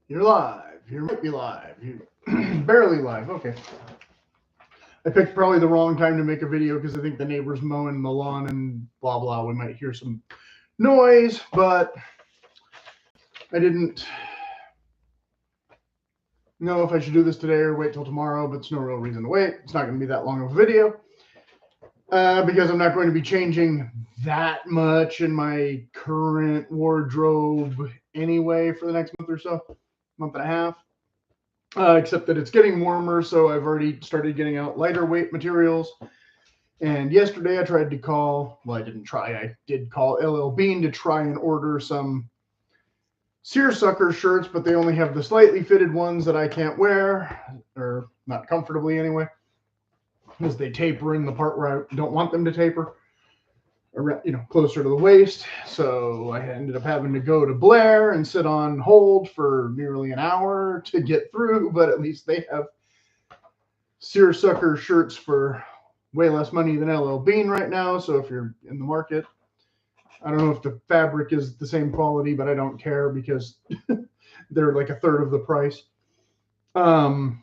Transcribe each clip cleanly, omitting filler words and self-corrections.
You're live. You might be live. You barely live. Okay. I picked probably the wrong time to make a video because I think the neighbor's mowing the lawn and blah blah. We might hear some noise, but I didn't know if I should do this today or wait till tomorrow. But it's no real reason to wait. It's not going to be that long of a video because I'm not going to be changing that much in my current wardrobe anyway for the next month or so, month and a half. Except that it's getting warmer, so I've already started getting out lighter weight materials. And yesterday I tried to call, well, I didn't try, I did call LL Bean to try and order some seersucker shirts, but they only have the slightly fitted ones that I can't wear, or not comfortably anyway, because they taper in the part where I don't want them to taper, around, closer to the waist. So I ended up having to go to Blair and sit on hold for nearly an hour to get through, but at least they have seersucker shirts for way less money than LL Bean right now. So if you're in the market, I don't know if the fabric is the same quality, but I don't care because they're like a third of the price. And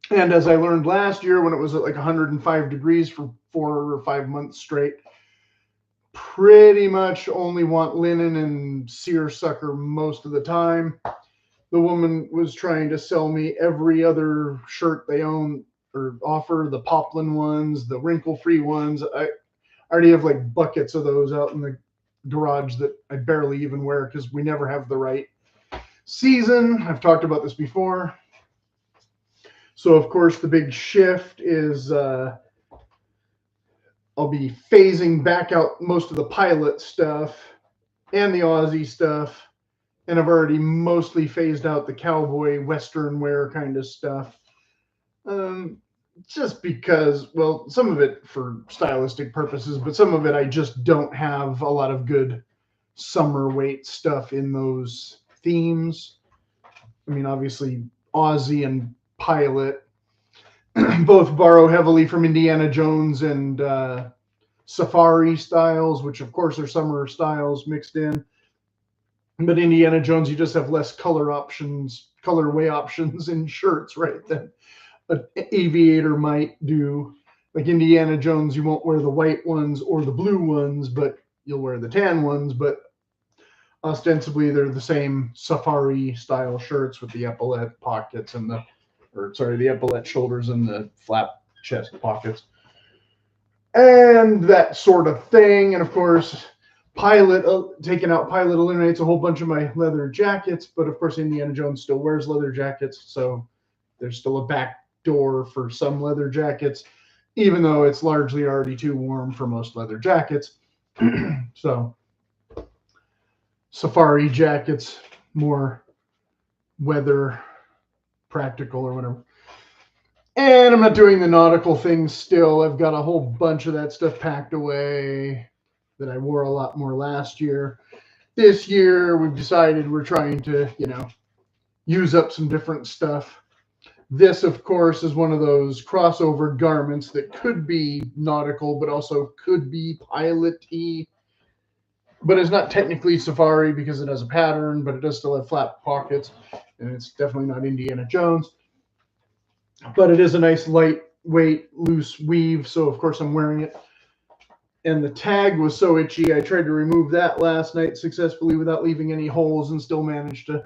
as I learned last year when it was at like 105 degrees for 4 or 5 months straight, pretty much only want linen and seersucker most of the time. The woman was trying to sell me every other shirt they own or offer, the poplin ones, the wrinkle-free ones. I already have like buckets of those out in the garage that I barely even wear because we never have the right season. I've talked about this before. So, of course, the big shift is I'll be phasing back out most of the Pilot stuff and the Aussie stuff. And I've already mostly phased out the cowboy Western wear kind of stuff. Just because, well, some of it for stylistic purposes, but some of it I just don't have a lot of good summer weight stuff in those themes. I mean, obviously, Aussie and Pilot both borrow heavily from Indiana Jones and Safari styles, which of course are summer styles mixed in. But Indiana Jones, you just have less colorway options in shirts, right? Than an aviator might do. Like Indiana Jones, you won't wear the white ones or the blue ones, but you'll wear the tan ones. But ostensibly, they're the same safari style shirts with the epaulette pockets and the epaulette shoulders and the flap chest pockets and that sort of thing. And of course, taking out Pilot eliminates a whole bunch of my leather jackets, but of course Indiana Jones still wears leather jackets, so there's still a back door for some leather jackets, even though it's largely already too warm for most leather jackets. So safari jackets, more weather practical or whatever. And I'm not doing the nautical things still. I've got a whole bunch of that stuff packed away that I wore a lot more last year. This year, we've decided we're trying to, use up some different stuff. This, of course, is one of those crossover garments that could be nautical, but also could be pilot-y. But it's not technically safari because it has a pattern, but it does still have flap pockets, and it's definitely not Indiana Jones. But it is a nice lightweight, loose weave, so of course I'm wearing it. And the tag was so itchy, I tried to remove that last night successfully without leaving any holes and still managed to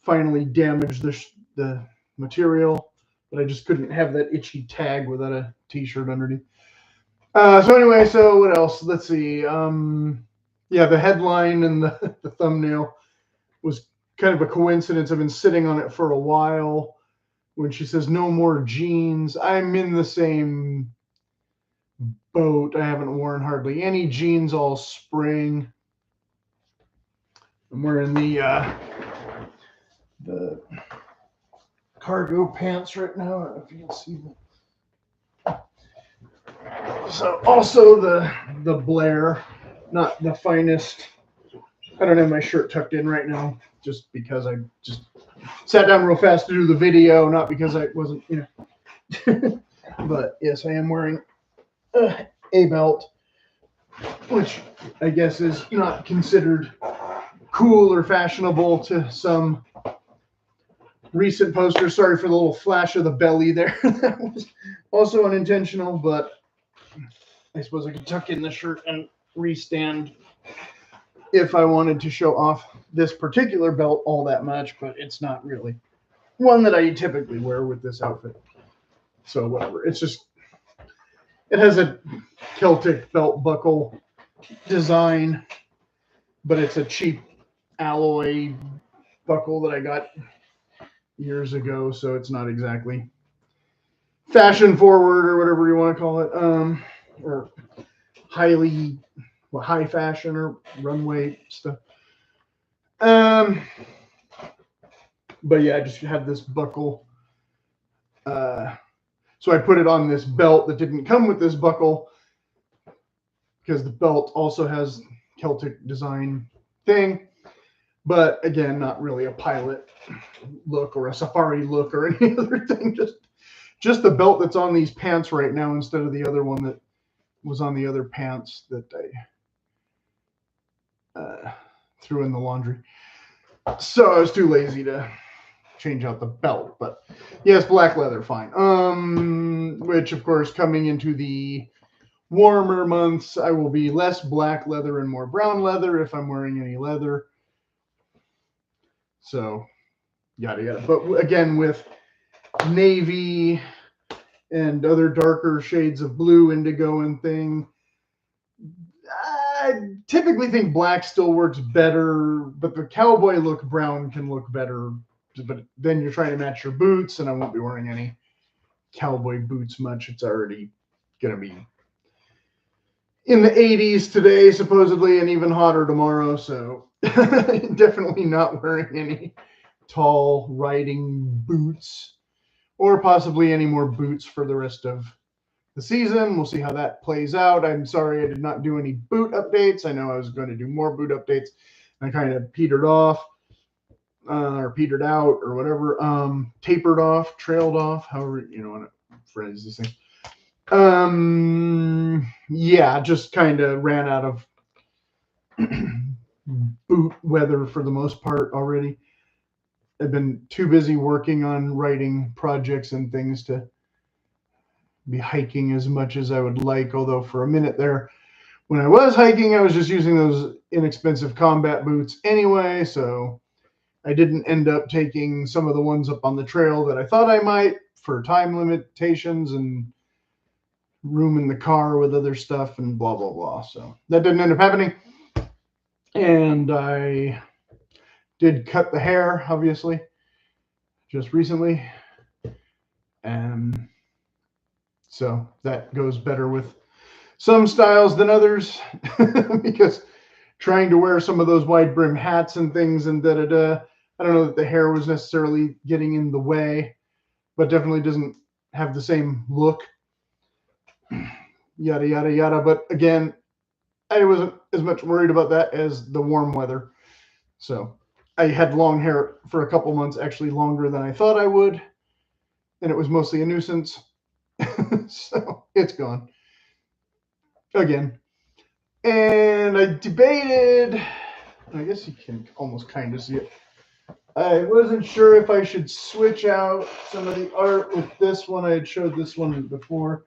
finally damage the material. But I just couldn't have that itchy tag without a t-shirt underneath. So anyway, so what else? Let's see. Yeah, the headline and the thumbnail was kind of a coincidence. I've been sitting on it for a while. When she says no more jeans, I'm in the same boat. I haven't worn hardly any jeans all spring. I'm wearing the cargo pants right now. I don't know if you can see them. So also the Blair, not the finest. I don't have my shirt tucked in right now just because I just sat down real fast to do the video, not because I wasn't, But yes, I am wearing a belt, which I guess is not considered cool or fashionable to some recent poster. Sorry for the little flash of the belly there. That was also unintentional, but I suppose I could tuck in the shirt and restand if I wanted to show off this particular belt all that much, but it's not really one that I typically wear with this outfit. So whatever. It's just, it has a Celtic belt buckle design, but it's a cheap alloy buckle that I got years ago, so it's not exactly fashion forward or whatever you want to call it, or high fashion or runway stuff. But yeah, I just had this buckle. So I put it on this belt that didn't come with this buckle because the belt also has Celtic design thing. But again, not really a pilot look or a safari look or any other thing. Just the belt that's on these pants right now instead of the other one that was on the other pants that I threw in the laundry. So I was too lazy to change out the belt. But yes, black leather, fine. Which of course, coming into the warmer months, I will be less black leather and more brown leather if I'm wearing any leather. So, yada yada. But again, with navy and other darker shades of blue, indigo, and thing, I typically think black still works better, but the cowboy look brown can look better. But then you're trying to match your boots, and I won't be wearing any cowboy boots much. It's already going to be in the 80s today, supposedly, and even hotter tomorrow. So definitely not wearing any tall riding boots or possibly any more boots for the rest of the season. We'll see how that plays out. I'm sorry I did not do any boot updates. I know I was going to do more boot updates. I kind of petered off or petered out or whatever, tapered off, trailed off, however you want to phrase this thing. Yeah, just kind of ran out of boot weather for the most part already. I've been too busy working on writing projects and things to be hiking as much as I would like. Although for a minute there, when I was hiking, I was just using those inexpensive combat boots anyway. So I didn't end up taking some of the ones up on the trail that I thought I might for time limitations and room in the car with other stuff and blah, blah, blah. So that didn't end up happening. And I did cut the hair, obviously, just recently. And so that goes better with some styles than others because trying to wear some of those wide brim hats and things and I don't know that the hair was necessarily getting in the way, but definitely doesn't have the same look. Yada, yada, yada. But again, I wasn't as much worried about that as the warm weather. So I had long hair for a couple months, actually longer than I thought I would. And it was mostly a nuisance. So it's gone again. And I debated, I guess you can almost kind of see it. I wasn't sure if I should switch out some of the art with this one. I had showed this one before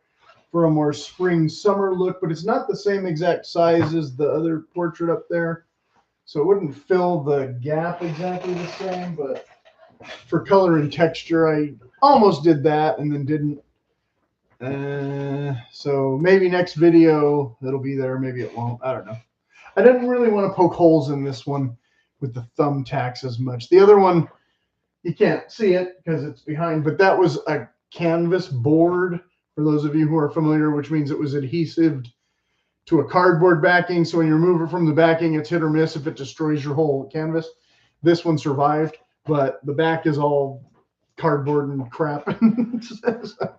for a more spring summer look, but it's not the same exact size as the other portrait up there. So it wouldn't fill the gap exactly the same, but for color and texture, I almost did that and then didn't. So maybe next video it'll be there, maybe it won't. I don't know. I didn't really want to poke holes in this one with the thumbtacks as much. The other one, you can't see it because it's behind, but that was a canvas board, for those of you who are familiar, which means it was adhesive to a cardboard backing. So when you remove it from the backing, it's hit or miss if it destroys your whole canvas. This one survived, but the back is all cardboard and crap. So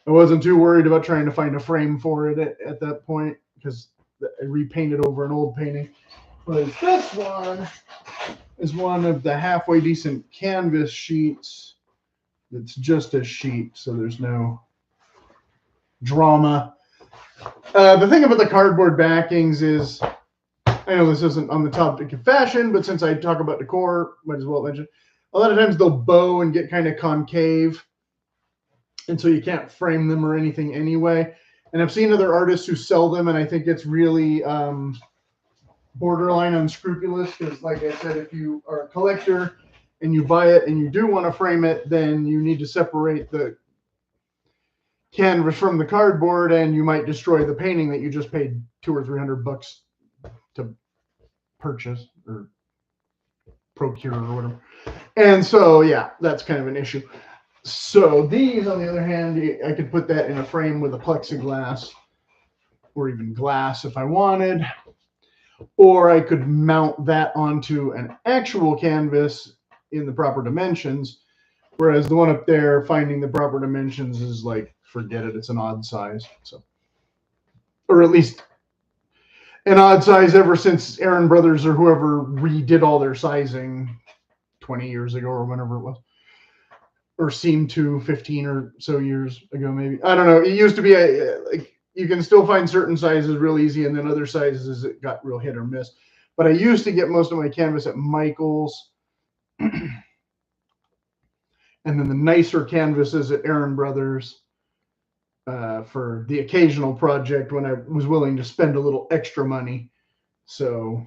I wasn't too worried about trying to find a frame for it at that point because I repainted over an old painting. But this one is one of the halfway decent canvas sheets. It's just a sheet, so there's no drama. The thing about the cardboard backings is, I know this isn't on the topic of fashion, but since I talk about decor, might as well mention, a lot of times they'll bow and get kind of concave, and so you can't frame them or anything anyway. And I've seen other artists who sell them, and I think it's really borderline unscrupulous because, like I said, if you are a collector and you buy it and you do want to frame it, then you need to separate the canvas from the cardboard, and you might destroy the painting that you just paid $200 or $300 to purchase or procure or whatever. And so, yeah, that's kind of an issue. So these, on the other hand, I could put that in a frame with a plexiglass or even glass if I wanted, or I could mount that onto an actual canvas in the proper dimensions. Whereas the one up there, finding the proper dimensions is like, forget it, it's an odd size. So, or at least an odd size ever since Aaron Brothers or whoever redid all their sizing 20 years ago or whenever it was, or seemed to 15 or so years ago, maybe. I don't know. It used to be like you can still find certain sizes real easy, and then other sizes it got real hit or miss. But I used to get most of my canvas at Michael's, and then the nicer canvases at Aaron Brothers for the occasional project when I was willing to spend a little extra money. So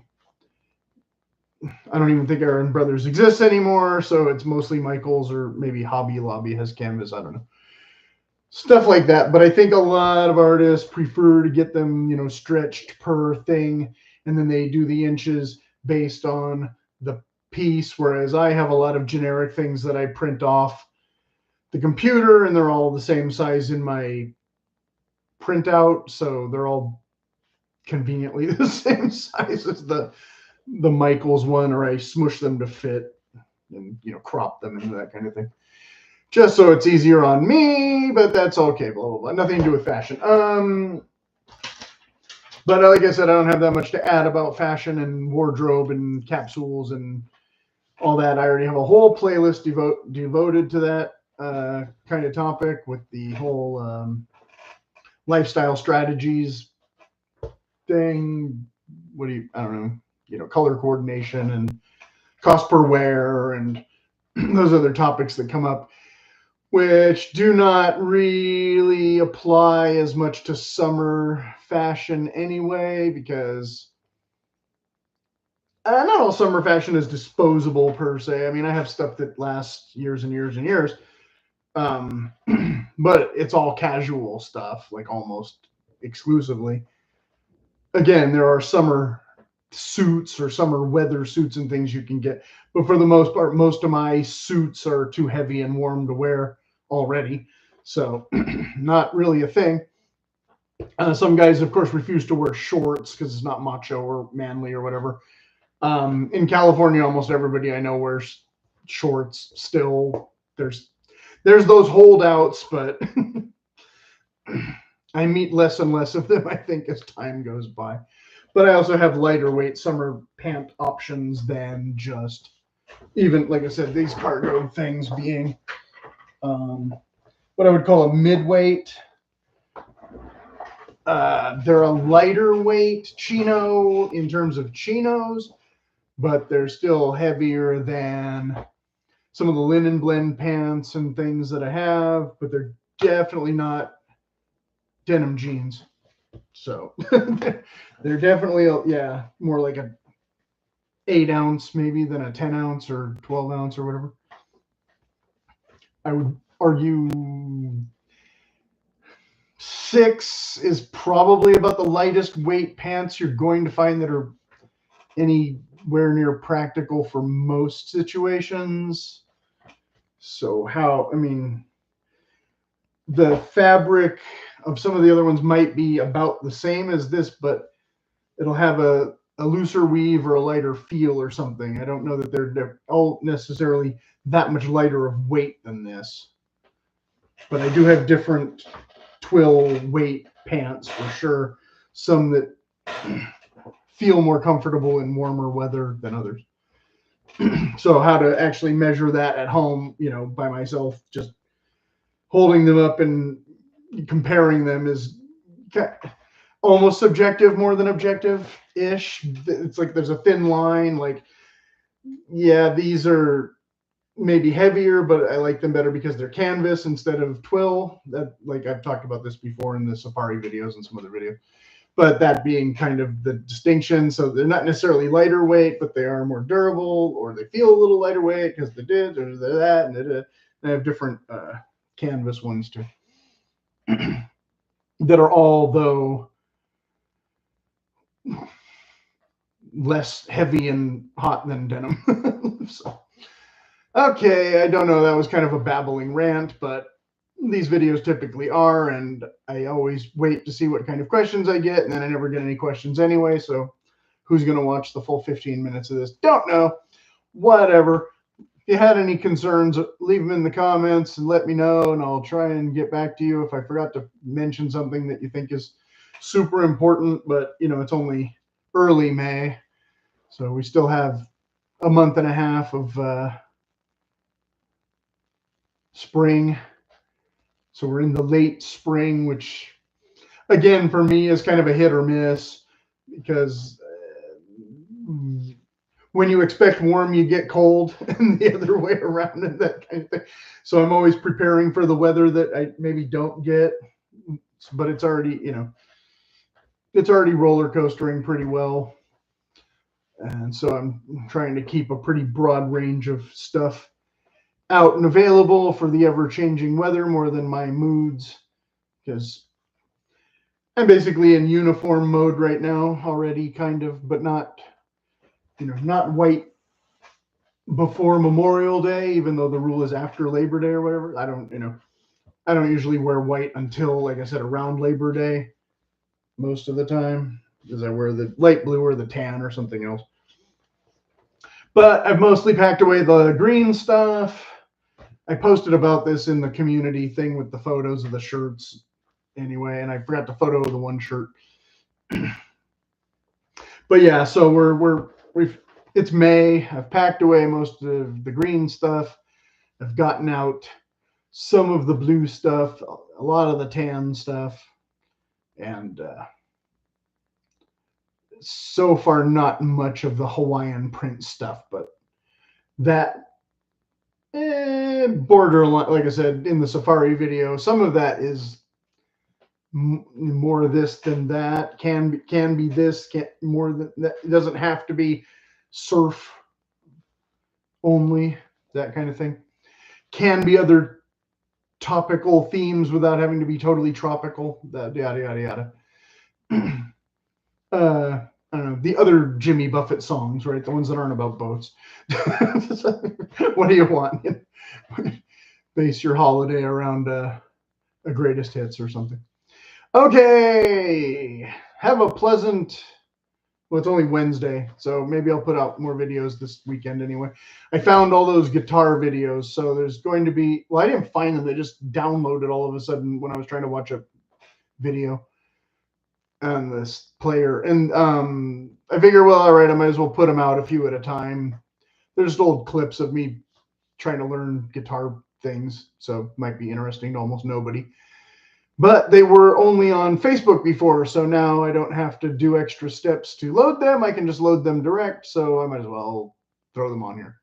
I don't even think Aaron Brothers exists anymore. So it's mostly Michael's, or maybe Hobby Lobby has canvas. I don't know. Stuff like that. But I think a lot of artists prefer to get them, you know, stretched per thing, and then they do the inches based on the piece. Whereas I have a lot of generic things that I print off the computer, and they're all the same size in my printout. So they're all conveniently the same size as the Michaels one, or I smush them to fit and, you know, crop them and that kind of thing, just so it's easier on me. But that's okay. Blah blah blah. Nothing to do with fashion. But like I said, I don't have that much to add about fashion and wardrobe and capsules and all that. I already have a whole playlist devoted to that kind of topic, with the whole lifestyle strategies thing. I don't know, you know, color coordination and cost per wear and those other topics that come up, which do not really apply as much to summer fashion anyway, because not all summer fashion is disposable per se. I mean, I have stuff that lasts years and years and years, but it's all casual stuff, like almost exclusively. Again, there are summer suits or summer weather suits and things you can get, but for the most part, most of my suits are too heavy and warm to wear already, so not really a thing. Some guys, of course, refuse to wear shorts because it's not macho or manly or whatever. In California, almost everybody I know wears shorts still. There's those holdouts, but I meet less and less of them, I think, as time goes by. But I also have lighter weight summer pant options than just, even, like I said, these cargo things being what I would call a mid-weight. They're a lighter weight chino in terms of chinos, but they're still heavier than some of the linen blend pants and things that I have, but they're definitely not denim jeans. So they're definitely, yeah, more like a 8-ounce maybe than a 10-ounce or 12-ounce or whatever. I would argue 6 is probably about the lightest weight pants you're going to find that are anywhere near practical for most situations. So I mean, the fabric of some of the other ones might be about the same as this, but it'll have a looser weave or a lighter feel or something. I don't know that they're all necessarily that much lighter of weight than this, but I do have different twill weight pants for sure. Some that feel more comfortable in warmer weather than others. So how to actually measure that at home, you know, by myself, just holding them up and comparing them, is almost subjective more than objective-ish. It's like there's a thin line, like, yeah, these are maybe heavier, but I like them better because they're canvas instead of twill. That, like I've talked about this before in the safari videos and some other videos. But that being kind of the distinction. So they're not necessarily lighter weight, but they are more durable, or they feel a little lighter weight because they did, or they're that, and they have different canvas ones too. That are all, though, less heavy and hot than denim. So, okay, I don't know. That was kind of a babbling rant, but these videos typically are, and I always wait to see what kind of questions I get, and then I never get any questions anyway, so who's going to watch the full 15 minutes of this? Don't know. Whatever. If you had any concerns, leave them in the comments and let me know, and I'll try and get back to you if I forgot to mention something that you think is super important, but, you know, it's only early May, so we still have a month and a half of spring. So we're in the late spring, which, again, for me is kind of a hit or miss, because when you expect warm, you get cold, and the other way around, and that kind of thing. So I'm always preparing for the weather that I maybe don't get, but it's already, you know, it's already roller coastering pretty well. And so I'm trying to keep a pretty broad range of stuff out and available for the ever-changing weather more than my moods, because I'm basically in uniform mode right now already, kind of, but not, you know, not white before Memorial Day, even though the rule is after Labor Day or whatever. I don't, you know, I don't usually wear white until, like I said, around Labor Day most of the time, because I wear the light blue or the tan or something else. But I've mostly packed away the green stuff. I posted about this in the community thing with the photos of the shirts anyway, and I forgot to photo the one shirt. But yeah, so it's May. I've packed away most of the green stuff. I've gotten out some of the blue stuff, a lot of the tan stuff, and so far not much of the Hawaiian print stuff, but that borderline, like I said in the safari video, some of that is more this than that. Can be this, more than that. It doesn't have to be surf only, that kind of thing. Can be other topical themes without having to be totally tropical. That yada yada yada. I don't know, the other Jimmy Buffett songs, right? The ones that aren't about boats. What do you want? Base your holiday around a greatest hits or something. Okay. Have a pleasant, well, it's only Wednesday, so maybe I'll put out more videos this weekend anyway. I found all those guitar videos, so there's going to be, well, I didn't find them. They just downloaded all of a sudden when I was trying to watch a video on this player, and I figure, well, all right, I might as well put them out a few at a time. They're just old clips of me trying to learn guitar things, so might be interesting to almost nobody. But they were only on Facebook before, so now I don't have to do extra steps to load them. I can just load them direct, so I might as well throw them on here.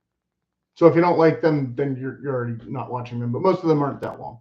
So if you don't like them, then you're already not watching them, but most of them aren't that long.